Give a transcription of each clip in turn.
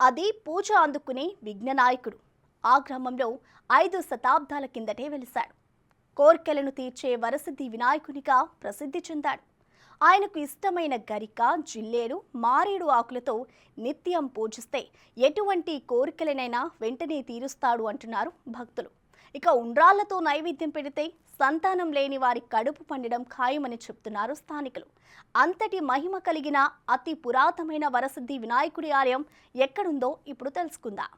అది పూజ అందుకునే విఘ్ననాయకుడు. ఆ గ్రామంలో 5 శతాబ్దాల కిందటే వెలిశాడు. కోర్కెలను తీర్చే వరసిద్ధి వినాయకునిగా ప్రసిద్ధి చెందాడు. ఆయనకు ఇష్టమైన గరిక, జిల్లేడు, మారేడు ఆకులతో నిత్యం పూజిస్తే ఎటువంటి కోరికలనైనా వెంటనే తీరుస్తాడు అంటున్నారు భక్తులు. ఇక ఉండ్రాళ్లతో నైవేద్యం పెడితే సంతానం లేని వారి కడుపు పండడం ఖాయమని చెప్తున్నారు స్థానికులు. అంతటి మహిమ కలిగిన అతి పురాతనమైన వరసిద్ధి వినాయకుడి ఆలయం ఎక్కడుందో ఇప్పుడు తెలుసుకుందాం.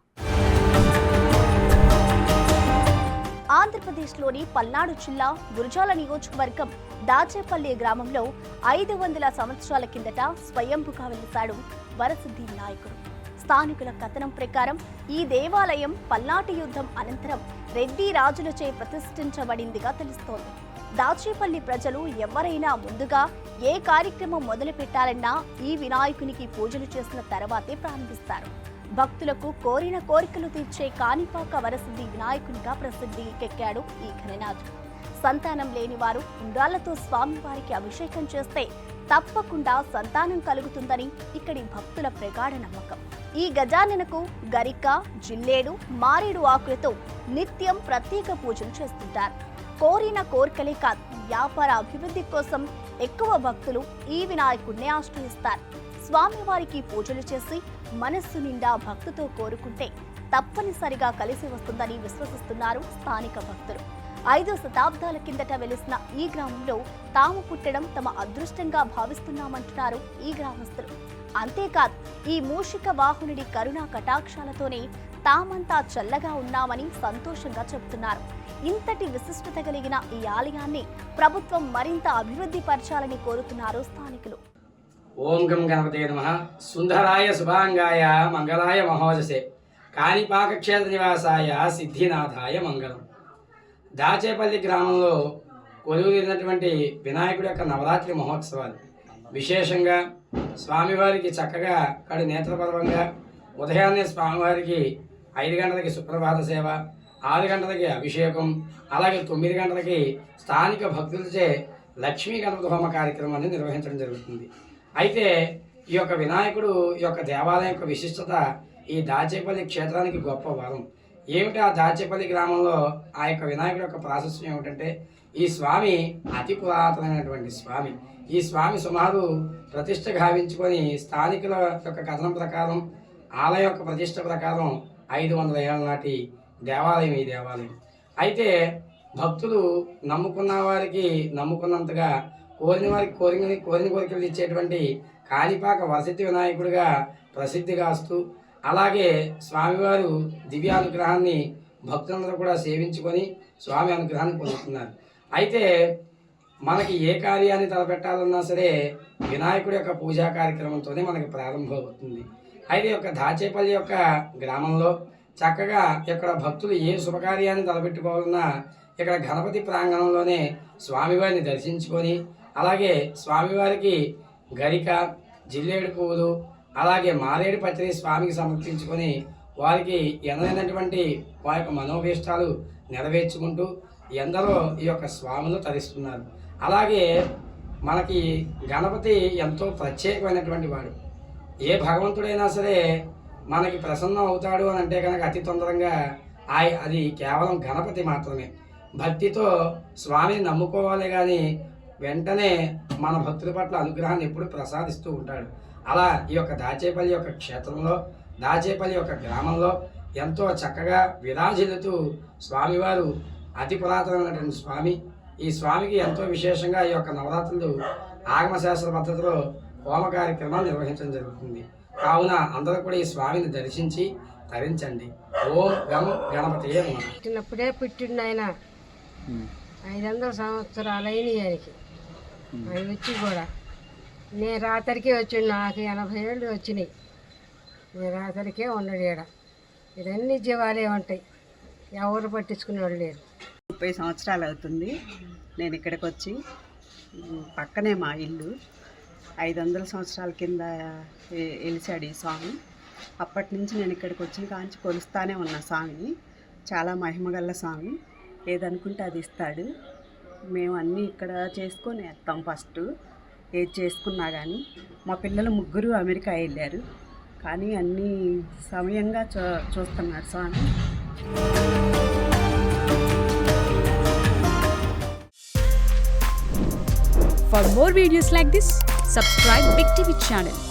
ఆంధ్రప్రదేశ్లోని పల్నాడు జిల్లా గురజాల నియోజకవర్గం దాచేపల్లి గ్రామంలో 500 సంవత్సరాల కిందట స్వయంభుగా వెలిశాడు వరసిద్ధి వినాయకుడు. స్థానికుల కథనం ప్రకారం ఈ దేవాలయం పల్నాటి యుద్ధం అనంతరం రెడ్డి రాజులచే ప్రతిష్ఠించబడిందిగా తెలుస్తోంది. దాచేపల్లి ప్రజలు ఎవరైనా ముందుగా ఏ కార్యక్రమం మొదలు పెట్టాలన్నా ఈ వినాయకునికి పూజలు చేసిన తర్వాతే ప్రారంభిస్తారు. భక్తులకు కోరిన కోరికలు తీర్చే కాణిపాక వరసిద్ధి వినాయకునిగా ప్రసిద్ధికెక్కాడు ఈ ఘననాథుడు. సంతానం లేని వారు ఉండ్రాళ్లతో స్వామివారికి అభిషేకం చేస్తే తప్పకుండా సంతానం కలుగుతుందని ఇక్కడి భక్తుల ప్రగాఢ నమ్మకం. ఈ గజాననకు గరిక, జిల్లేడు, మారేడు ఆకులతో నిత్యం ప్రత్యేక పూజలు చేస్తుంటారు. కోరిన కోరికలే కాదు, వ్యాపార అభివృద్ధి కోసం ఎక్కువ భక్తులు ఈ వినాయకుడిని ఆశ్రయిస్తారు. స్వామివారికి పూజలు చేసి మనస్సు నిండా భక్తితో కోరుకుంటే తప్పనిసరిగా కలిసి వస్తుందని విశ్వసిస్తున్నారు స్థానిక భక్తులు. 5 శతాబ్దాల కిందట వెలిసిన ఈ గ్రామంలో తాము పుట్టడం తమ అదృష్టంగా భావిస్తున్నామంటున్నారు ఈ గ్రామస్తులు. అంతేకాదు, ఈ మూషిక వాహనుడి కరుణా కటాక్షాలతోనే తామంతా చల్లగా ఉన్నామని సంతోషంగా చెబుతున్నారు. ఇంతటి విశిష్టత కలిగిన ఈ ఆలయాన్ని ప్రభుత్వం మరింత అభివృద్ధి పరచాలని కోరుతున్నారు స్థానికులు. ఓం గం గణపతే నమః. సుందరాయ శుభాంగాయ మంగళాయ మహోజసే కాణిపాక క్షేత్ర నివాసాయ సిద్ధినాథాయ మంగళం. దాచేపల్లి గ్రామంలో కొలువుదీరినటువంటి వినాయకుడి యొక్క నవరాత్రి మహోత్సవాలు విశేషంగా స్వామివారికి చక్కగా కడు నేత్రపర్వంగా ఉదయాన్నే స్వామివారికి 5 గంటలకి సుప్రభాత సేవ, 6 గంటలకి అభిషేకం, అలాగే 9 గంటలకి స్థానిక భక్తులచే లక్ష్మీ గణపతి హోమ కార్యక్రమాన్ని నిర్వహించడం జరుగుతుంది. అయితే ఈ యొక్క వినాయకుడు ఈ యొక్క దేవాలయం యొక్క విశిష్టత ఈ దాచేపల్లి క్షేత్రానికి గొప్ప వరం. ఏమిటి ఆ దాచేపల్లి గ్రామంలో ఆ యొక్క వినాయకుడి యొక్క ప్రాశస్యం ఏమిటంటే, ఈ స్వామి అతి పురాతనమైనటువంటి స్వామి. ఈ స్వామి సుమారు ప్రతిష్ట గావించుకొని స్థానికుల యొక్క కథనం ప్రకారం, ఆలయం యొక్క ప్రతిష్ట ప్రకారం 500 ఏళ్ల నాటి దేవాలయం ఈ దేవాలయం. అయితే భక్తులు నమ్ముకున్న వారికి నమ్ముకున్నంతగా కోరిన వారికి కోరిన కోరికలు ఇచ్చేటువంటి కాణిపాక వరసిద్ధి వినాయకుడిగా ప్రసిద్ధిగాస్తూ, అలాగే స్వామివారు దివ్యానుగ్రహాన్ని భక్తులందరూ కూడా సేవించుకొని స్వామి అనుగ్రహాన్ని పొందుతున్నారు. అయితే మనకి ఏ కార్యాన్ని తలపెట్టాలన్నా సరే వినాయకుడి యొక్క పూజా కార్యక్రమంతోనే మనకి ప్రారంభమవుతుంది. అయితే యొక్క దాచేపల్లి యొక్క గ్రామంలో చక్కగా ఇక్కడ భక్తులు ఏ శుభకార్యాన్ని తలపెట్టుకోవాలన్నా ఇక్కడ గణపతి ప్రాంగణంలోనే స్వామివారిని దర్శించుకొని, అలాగే స్వామివారికి గరిక, జిల్లేడు పువ్వులు, అలాగే మారేడు పచ్చడి స్వామికి సమర్పించుకొని వారికి ఎనలేనటువంటి వారి యొక్క మనోభీష్టాలు నెరవేర్చుకుంటూ ఎందరో ఈ యొక్క స్వాములు తరిస్తున్నారు. అలాగే మనకి గణపతి ఎంతో ప్రత్యేకమైనటువంటి వాడు. ఏ భగవంతుడైనా సరే మనకి ప్రసన్నం అవుతాడు అని అంటే కనుక అతి తొందరగా అది కేవలం గణపతి మాత్రమే. భక్తితో స్వామిని నమ్ముకోవాలి కానీ వెంటనే మన భక్తుల పట్ల అనుగ్రహాన్ని ఎప్పుడు ప్రసాదిస్తూ ఉంటాడు. అలా ఈ యొక్క దాచేపల్లి యొక్క క్షేత్రంలో, దాచేపల్లి యొక్క గ్రామంలో ఎంతో చక్కగా విరాజిల్లుతూ స్వామివారు అతి పురాతనమైనటువంటి స్వామి. ఈ స్వామికి ఎంతో విశేషంగా ఈ యొక్క నవరాత్రులు ఆగమశాస్త్ర పద్ధతిలో హోమ కార్యక్రమాలు నిర్వహించడం జరుగుతుంది. కావున అందరూ కూడా ఈ స్వామిని దర్శించి తరించండి. ఓం గం గణపతియే నమః. పుట్టినప్పుడే పుట్టిండు ఆయన. 500 సంవత్సరాలైన ఆయనకి ఆయన వచ్చి కూడా. నేను రాత్రికే వచ్చిండు, నాకు 80 ఏళ్ళు వచ్చినాయి. నేను రాత్రికే ఉన్నాడు ఈడ. ఇదన్నీ జీవాలే ఉంటాయి, ఎవరు పట్టించుకునేవాళ్ళు లేరు. 30 సంవత్సరాలు అవుతుంది నేను ఇక్కడికి వచ్చి. పక్కనే మా ఇల్లు. 500 సంవత్సరాల కింద వెలిసాడు ఈ స్వామి. అప్పటి నుంచి నేను ఇక్కడికి వచ్చిన కాంచి కొలుస్తానే ఉన్న స్వామిని. చాలా మహిమగల్ల స్వామి, ఏదనుకుంటే అది ఇస్తాడు. మేము అన్నీ ఇక్కడ చేసుకొని వేస్తాం. ఫస్ట్ ఏది చేసుకున్నా కానీ మా పిల్లలు 3 అమెరికా వెళ్ళారు. కానీ అన్నీ సమయంగా చూస్తున్నాడు స్వామి. For more videos like this, subscribe Big TV channel.